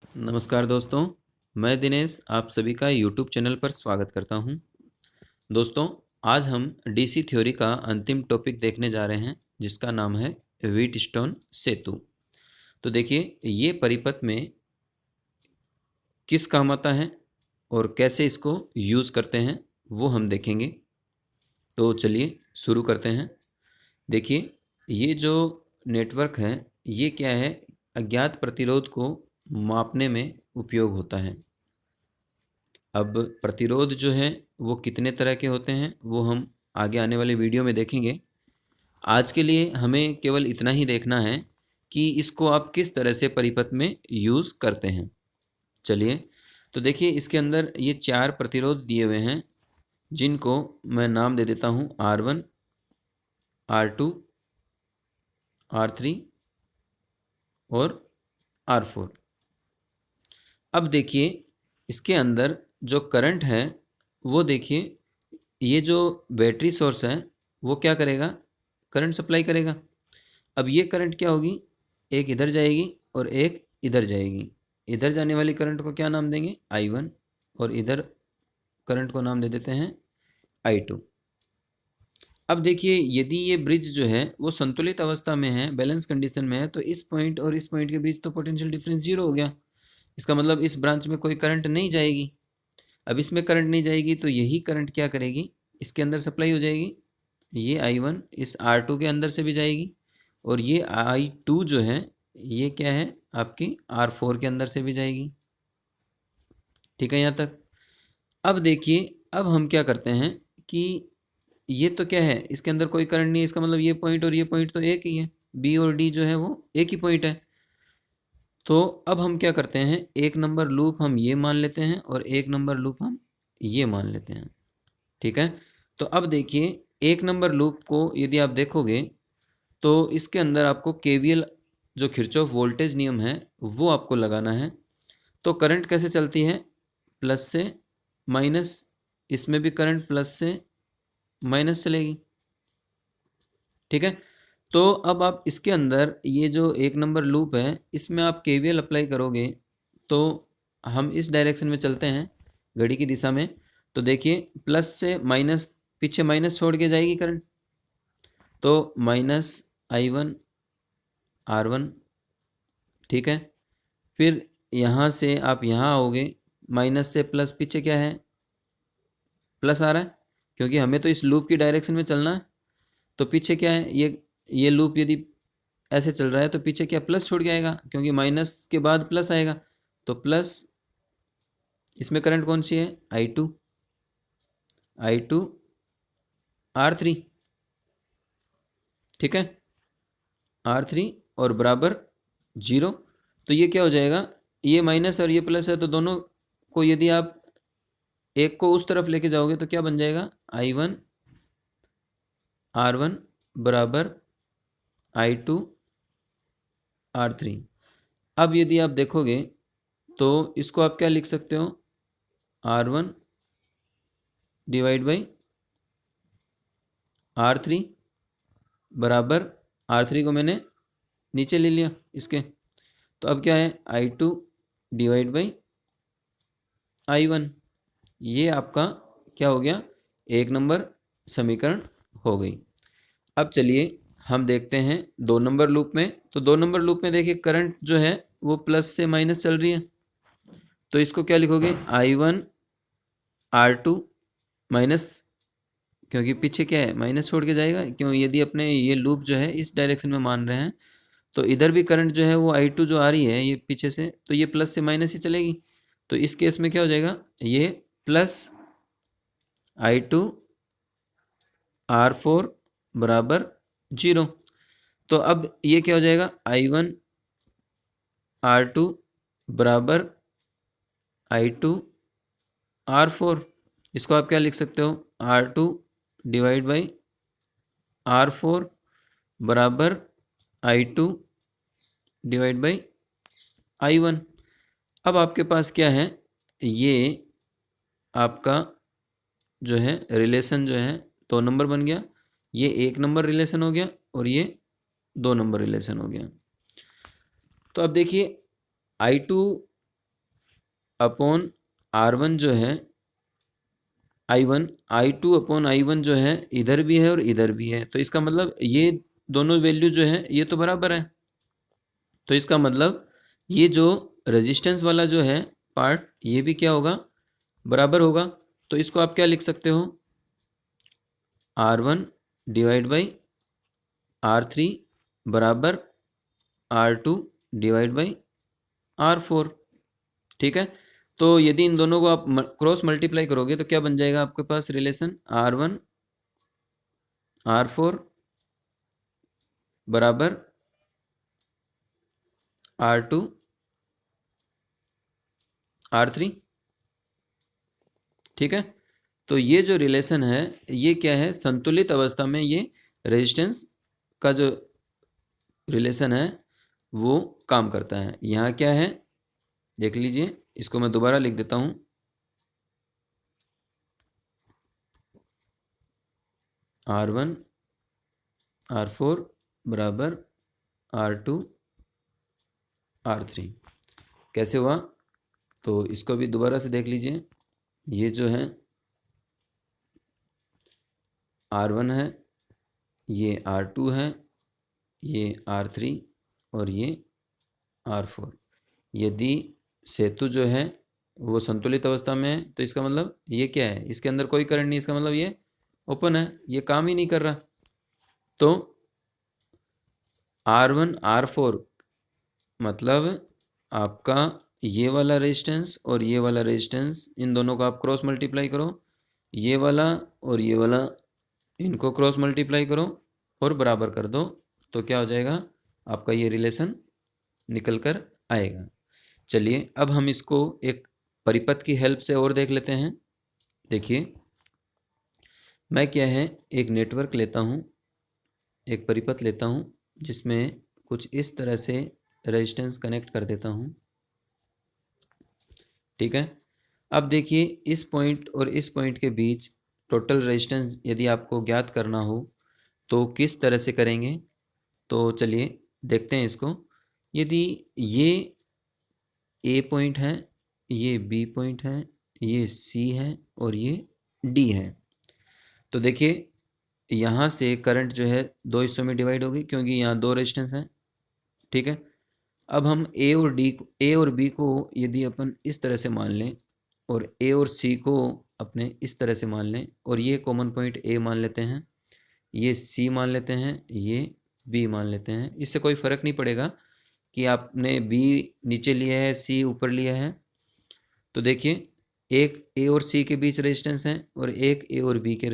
नमस्कार दोस्तों, मैं दिनेश आप सभी का यूट्यूब चैनल पर स्वागत करता हूं। दोस्तों, आज हम डीसी थ्योरी का अंतिम टॉपिक देखने जा रहे हैं जिसका नाम है व्हीटस्टोन सेतु। तो देखिए, ये परिपथ में किस काम आता है और कैसे इसको यूज़ करते हैं वो हम देखेंगे। तो चलिए शुरू करते हैं। देखिए, ये जो नेटवर्क है ये क्या है, अज्ञात प्रतिरोध को मापने में उपयोग होता है। अब प्रतिरोध जो हैं वो कितने तरह के होते हैं वो हम आगे आने वाले वीडियो में देखेंगे। आज के लिए हमें केवल इतना ही देखना है कि इसको आप किस तरह से परिपथ में यूज़ करते हैं। चलिए, तो देखिए इसके अंदर ये 4 प्रतिरोध दिए हुए हैं जिनको मैं नाम दे देता हूँ R1, R2, R3 और R4। अब देखिए इसके अंदर जो करंट है वो देखिए, ये जो बैटरी सोर्स है वो क्या करेगा, करंट सप्लाई करेगा। अब ये करंट क्या होगी, एक इधर जाएगी और एक इधर जाएगी। इधर जाने वाली करंट को क्या नाम देंगे, I1, और इधर करंट को नाम दे देते हैं I2। अब देखिए, यदि ये ब्रिज जो है वो संतुलित अवस्था में है, बैलेंस कंडीशन में है, तो इस पॉइंट और इस पॉइंट के बीच तो पोटेंशियल डिफरेंस जीरो हो गया। इसका मतलब इस ब्रांच में कोई करंट नहीं जाएगी। अब इसमें करंट नहीं जाएगी तो यही करंट क्या करेगी, इसके अंदर सप्लाई हो जाएगी। ये I1 इस R2 के अंदर से भी जाएगी और ये I2 जो है ये क्या है, आपकी R4 के अंदर से भी जाएगी। ठीक है यहाँ तक। अब देखिए, अब हम क्या करते हैं कि ये तो क्या है, इसके अंदर कोई करंट नहीं है, इसका मतलब ये पॉइंट और ये पॉइंट तो एक ही है, बी और डी जो है वो एक ही पॉइंट है। तो अब हम क्या करते हैं, एक नंबर लूप हम ये मान लेते हैं और एक नंबर लूप हम ये मान लेते हैं। ठीक है। तो अब देखिए, एक नंबर लूप को यदि आप देखोगे तो इसके अंदर आपको केवीएल जो किरचॉफ वोल्टेज नियम है वो आपको लगाना है। तो करंट कैसे चलती है, प्लस से माइनस, इसमें भी करंट प्लस से माइनस चलेगी। ठीक है। तो अब आप इसके अंदर ये जो एक नंबर लूप है इसमें आप केवीएल अप्लाई करोगे तो हम इस डायरेक्शन में चलते हैं, घड़ी की दिशा में। तो देखिए, प्लस से माइनस, पीछे माइनस छोड़ के जाएगी करंट, तो माइनस I1 R1। ठीक है। फिर यहाँ से आप यहाँ आओगे, माइनस से प्लस, पीछे क्या है, प्लस आ रहा है, क्योंकि हमें तो इस लूप की डायरेक्शन में चलना है। तो पीछे क्या है, ये लूप यदि ऐसे चल रहा है तो पीछे क्या, प्लस छोड़ के आएगा, क्योंकि माइनस के बाद प्लस आएगा। तो प्लस, इसमें करंट कौन सी है, I2 R3। ठीक है, R3 और बराबर 0। तो ये क्या हो जाएगा, ये माइनस और ये प्लस है, तो दोनों को यदि आप एक को उस तरफ लेके जाओगे तो क्या बन जाएगा, I1 R1 बराबर I2 R3। अब यदि आप देखोगे तो इसको आप क्या लिख सकते हो, R1 डिवाइड बाई R3 बराबर, R3 को मैंने नीचे ले लिया इसके, तो अब क्या है, I2 डिवाइड बाई I1। ये आपका क्या हो गया, एक नंबर समीकरण हो गई। अब चलिए हम देखते हैं 2 नंबर लूप में। तो 2 नंबर लूप में देखिए, करंट जो है वो प्लस से माइनस चल रही है, तो इसको क्या लिखोगे, I1 R2 माइनस, क्योंकि पीछे क्या है, माइनस छोड़ के जाएगा, क्यों, यदि अपने ये लूप जो है इस डायरेक्शन में मान रहे हैं तो इधर भी करंट जो है वो I2 जो आ रही है ये पीछे से, तो ये प्लस से माइनस ही चलेगी। तो इस केस में क्या हो जाएगा, ये प्लस I2 R4 बराबर 0। तो अब ये क्या हो जाएगा, I1 R2 बराबर I2 R4। इसको आप क्या लिख सकते हो, R2 डिवाइड बाई R4 बराबर I2 डिवाइड बाई I1। अब आपके पास क्या है, ये आपका जो है रिलेशन जो है 2 नंबर बन गया, ये 1 नंबर रिलेशन हो गया और ये 2 नंबर रिलेशन हो गया। तो अब देखिए, I2 अपॉन R1 जो है I1, I2 अपॉन I1 जो है इधर भी है और इधर भी है, तो इसका मतलब ये दोनों वैल्यू जो है ये तो बराबर है। तो इसका मतलब ये जो रेजिस्टेंस वाला जो है पार्ट ये भी क्या होगा, बराबर होगा। तो इसको आप क्या लिख सकते हो, R1 डिवाइड बाई R3 बराबर R2 डिवाइड बाई R4। ठीक है, तो यदि इन दोनों को आप क्रॉस मल्टीप्लाई करोगे तो क्या बन जाएगा आपके पास रिलेशन, R1 R4 बराबर R2 R3। ठीक है, तो ये जो रिलेशन है ये क्या है, संतुलित अवस्था में ये रेजिस्टेंस का जो रिलेशन है वो काम करता है। यहाँ क्या है देख लीजिए, इसको मैं दोबारा लिख देता हूँ, R1 R4 बराबर R2 R3। कैसे हुआ, तो इसको भी दोबारा से देख लीजिए। ये जो है R1 है, ये R2 है, ये R3 और ये R4। यदि सेतु जो है वो संतुलित अवस्था में है तो इसका मतलब ये क्या है, इसके अंदर कोई करंट नहीं, इसका मतलब ये ओपन है, ये काम ही नहीं कर रहा। तो R1 R4 मतलब आपका ये वाला रेजिस्टेंस और ये वाला रेजिस्टेंस, इन दोनों को आप क्रॉस मल्टीप्लाई करो, ये वाला और ये वाला इनको क्रॉस मल्टीप्लाई करो और बराबर कर दो, तो क्या हो जाएगा आपका ये रिलेशन निकल कर आएगा। चलिए अब हम इसको एक परिपथ की हेल्प से और देख लेते हैं। देखिए मैं क्या है एक नेटवर्क लेता हूँ, एक परिपथ लेता हूँ जिसमें कुछ इस तरह से रेजिस्टेंस कनेक्ट कर देता हूँ। ठीक है, अब देखिए इस पॉइंट और इस पॉइंट के बीच टोटल रेजिस्टेंस यदि आपको ज्ञात करना हो तो किस तरह से करेंगे, तो चलिए देखते हैं इसको। यदि ये ए पॉइंट है, ये बी पॉइंट है, ये सी है और ये डी है, तो देखिए यहाँ से करंट जो है दो हिस्सों में डिवाइड होगी क्योंकि यहाँ दो रेजिस्टेंस हैं। ठीक है, अब हम ए और बी को यदि अपन इस तरह से मान लें और ए और सी को अपने इस तरह से मान लें और ये कॉमन पॉइंट ए मान लेते हैं, ये सी मान लेते हैं, ये बी मान लेते हैं, इससे कोई फ़र्क नहीं पड़ेगा कि आपने बी नीचे लिया है सी ऊपर लिया है। तो देखिए एक ए और सी के बीच रेजिस्टेंस है और एक ए और बी के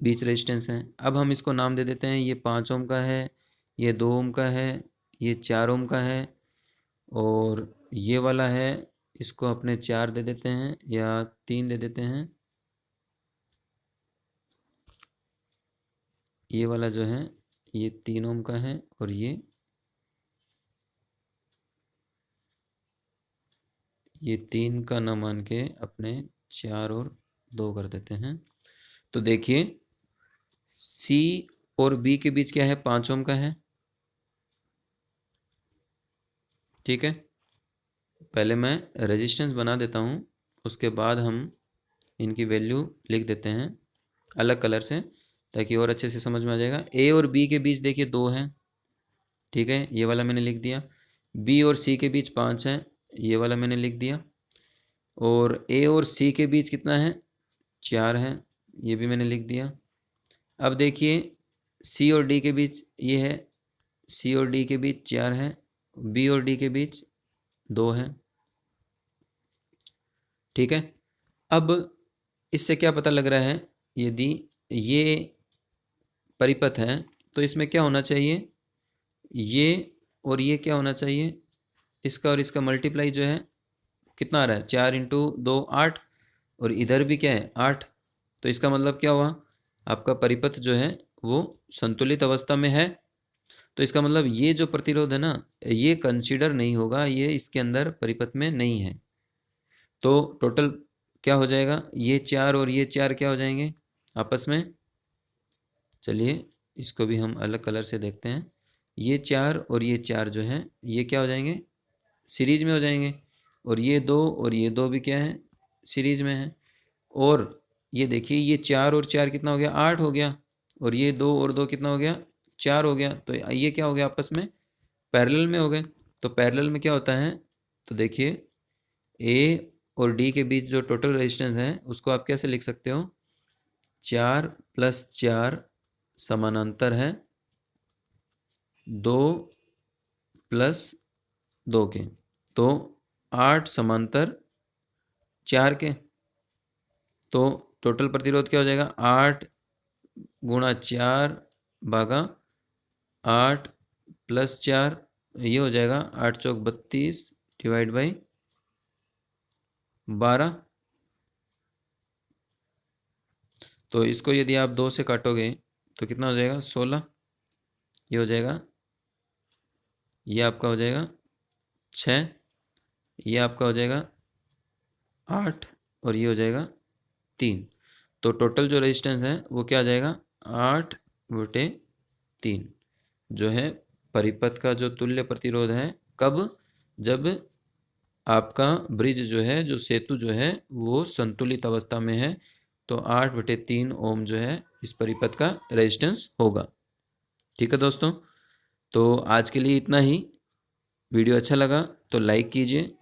बीच रेजिस्टेंस है। अब हम इसको नाम दे देते हैं, ये 5 ओम का है, ये 2 ओम का है, ये 4 ओम का है और ये वाला है इसको अपने 4 दे देते हैं या 3 दे देते हैं। ये वाला जो है ये 3 ओम का है और ये 3 का ना मान के अपने 4 और 2 कर देते हैं। तो देखिए सी और बी के बीच क्या है, 5 ओम का है। ठीक है, पहले मैं रेजिस्टेंस बना देता हूँ, उसके बाद हम इनकी वैल्यू लिख देते हैं अलग कलर से ताकि और अच्छे से समझ में आ जाएगा। ए और बी के बीच देखिए 2 है, ठीक है, ये वाला मैंने लिख दिया। बी और सी के बीच 5 है, ये वाला मैंने लिख दिया। और ए और सी के बीच कितना है, 4 है, ये भी मैंने लिख दिया। अब देखिए सी और डी के बीच ये है, सी और डी के बीच 4 है, बी और डी के बीच 2 है। ठीक है, अब इससे क्या पता लग रहा है, यदि ये परिपथ है तो इसमें क्या होना चाहिए, ये और ये क्या होना चाहिए, इसका और इसका मल्टीप्लाई जो है कितना आ रहा है, 4 इंटू 2 8 और इधर भी क्या है 8। तो इसका मतलब क्या हुआ, आपका परिपथ जो है वो संतुलित अवस्था में है। तो इसका मतलब ये जो प्रतिरोध है ना ये कंसीडर नहीं होगा, ये इसके अंदर परिपथ में नहीं है। तो टोटल क्या हो जाएगा, ये 4 और ये 4 क्या हो जाएंगे आपस में। चलिए इसको भी हम अलग कलर से देखते हैं। ये 4 और ये 4 जो है ये क्या हो जाएंगे, सीरीज में हो जाएंगे और ये दो भी क्या है, सीरीज में है। और ये देखिए ये 4 और 4 कितना हो गया, 8 हो गया। और ये 2 और 2 कितना हो गया, 4 हो गया। तो ये क्या हो गया, आपस में पैरेलल में हो गए। तो पैरेलल में क्या होता है, तो देखिए ए और डी के बीच जो टोटल रेजिस्टेंस है उसको आप कैसे लिख सकते हो, 4 + 4 समानांतर है 2 + 2 के, तो 8 समांतर 4 के। तो टोटल प्रतिरोध क्या हो जाएगा, 8 × 4 भागा 8 + 4, ये हो जाएगा 8 चौक 32 / 12। तो इसको यदि आप 2 से काटोगे तो कितना हो जाएगा, 16। ये हो जाएगा, ये आपका हो जाएगा 6, ये आपका हो जाएगा 8, और ये हो जाएगा 3। तो टोटल जो रेजिस्टेंस है वो क्या आ जाएगा, 8/3 जो है परिपथ का जो तुल्य प्रतिरोध है। कब, जब आपका ब्रिज जो है, जो सेतु जो है वो संतुलित अवस्था में है, तो 8/3 ओम जो है इस परिपथ का रेजिस्टेंस होगा। ठीक है दोस्तों, तो आज के लिए इतना ही। वीडियो अच्छा लगा तो लाइक कीजिए,